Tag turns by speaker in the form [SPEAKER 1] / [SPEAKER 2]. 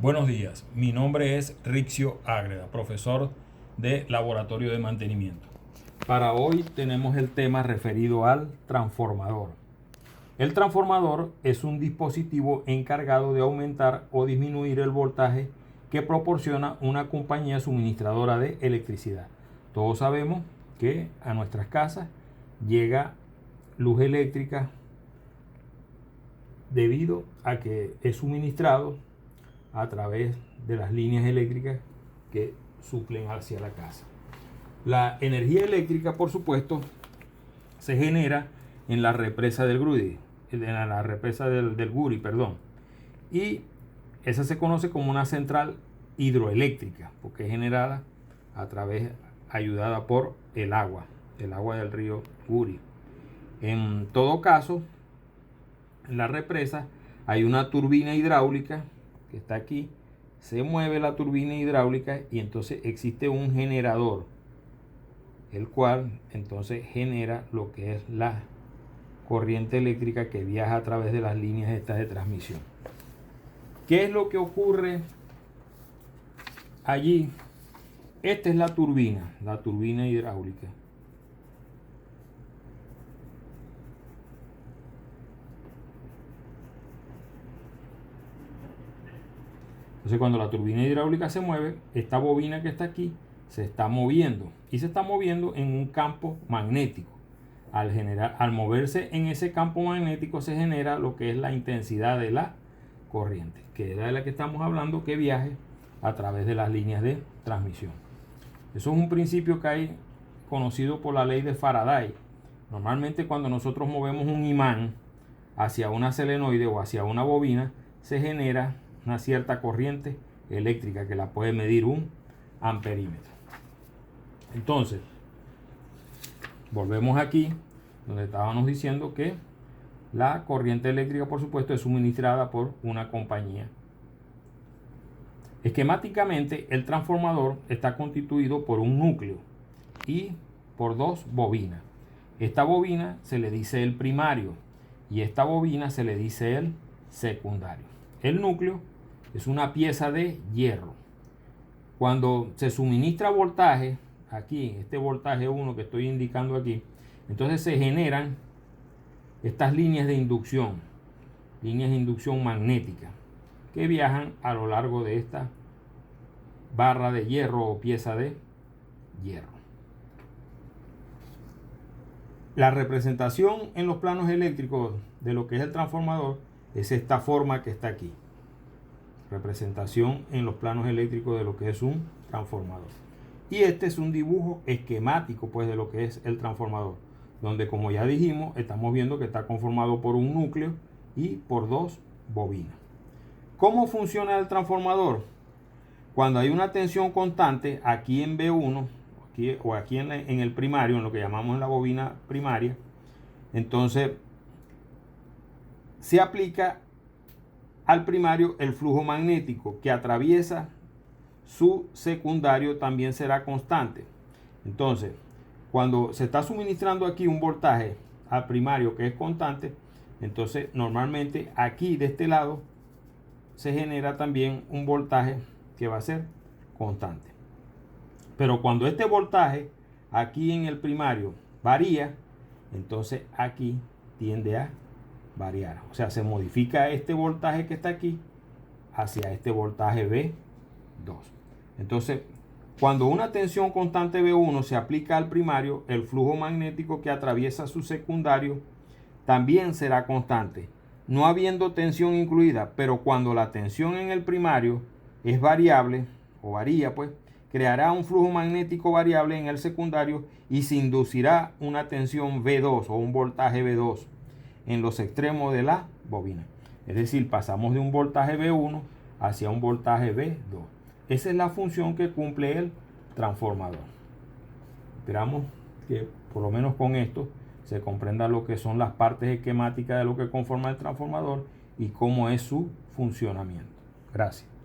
[SPEAKER 1] Buenos días, mi nombre es Rixio Ágreda, profesor de Laboratorio de Mantenimiento. Para hoy tenemos el tema referido al transformador. El transformador es un dispositivo encargado de aumentar o disminuir el voltaje que proporciona una compañía suministradora de electricidad. Todos sabemos que a nuestras casas llega luz eléctrica debido a que es suministrado a través de las líneas eléctricas que suplen hacia la casa. La energía eléctrica, por supuesto, se genera en la represa del Guri, y esa se conoce como una central hidroeléctrica, porque es generada ayudada por el agua del río Guri. En todo caso, en la represa hay una turbina hidráulica que está aquí, se mueve la turbina hidráulica y entonces existe un generador, el cual entonces genera lo que es la corriente eléctrica que viaja a través de las líneas estas de transmisión. ¿Qué es lo que ocurre allí? Esta es la turbina hidráulica. Entonces, cuando la turbina hidráulica se mueve, esta bobina que está aquí se está moviendo y se está moviendo en un campo magnético. Al moverse en ese campo magnético se genera lo que es la intensidad de la corriente, que es de la que estamos hablando, que viaje a través de las líneas de transmisión. Eso es un principio que hay conocido por la ley de Faraday. Normalmente cuando nosotros movemos un imán hacia una solenoide o hacia una bobina, se genera una cierta corriente eléctrica que la puede medir un amperímetro. Entonces, volvemos aquí donde estábamos diciendo que la corriente eléctrica, por supuesto, es suministrada por una compañía. Esquemáticamente, el transformador está constituido por un núcleo y por dos bobinas. Esta bobina se le dice el primario y esta bobina se le dice el secundario. El núcleo es una pieza de hierro. Cuando se suministra voltaje, aquí, este voltaje 1 que estoy indicando aquí, entonces se generan estas líneas de inducción magnética, que viajan a lo largo de esta barra de hierro o pieza de hierro. La representación en los planos eléctricos de lo que es el transformador es esta forma que está aquí. Representación en los planos eléctricos de lo que es un transformador. Y este es un dibujo esquemático pues de lo que es el transformador, donde, como ya dijimos, estamos viendo que está conformado por un núcleo y por dos bobinas. ¿Cómo funciona el transformador? Cuando hay una tensión constante aquí en B1 aquí en el primario, en lo que llamamos la bobina primaria, entonces se aplica al primario el flujo magnético que atraviesa su secundario, también será constante. Entonces, cuando se está suministrando aquí un voltaje al primario que es constante, entonces normalmente aquí de este lado se genera también un voltaje que va a ser constante. Pero cuando este voltaje aquí en el primario varía, entonces aquí tiende a variar. O sea, se modifica este voltaje que está aquí hacia este voltaje B2. Entonces, cuando una tensión constante B1 se aplica al primario, el flujo magnético que atraviesa su secundario también será constante, no habiendo tensión incluida. Pero cuando la tensión en el primario es variable o varía, pues creará un flujo magnético variable en el secundario y se inducirá una tensión V2 o un voltaje V2 en los extremos de la bobina. Es decir, pasamos de un voltaje V1 hacia un voltaje V2. Esa es la función que cumple el transformador. Esperamos que por lo menos con esto se comprenda lo que son las partes esquemáticas de lo que conforma el transformador y cómo es su funcionamiento. Gracias.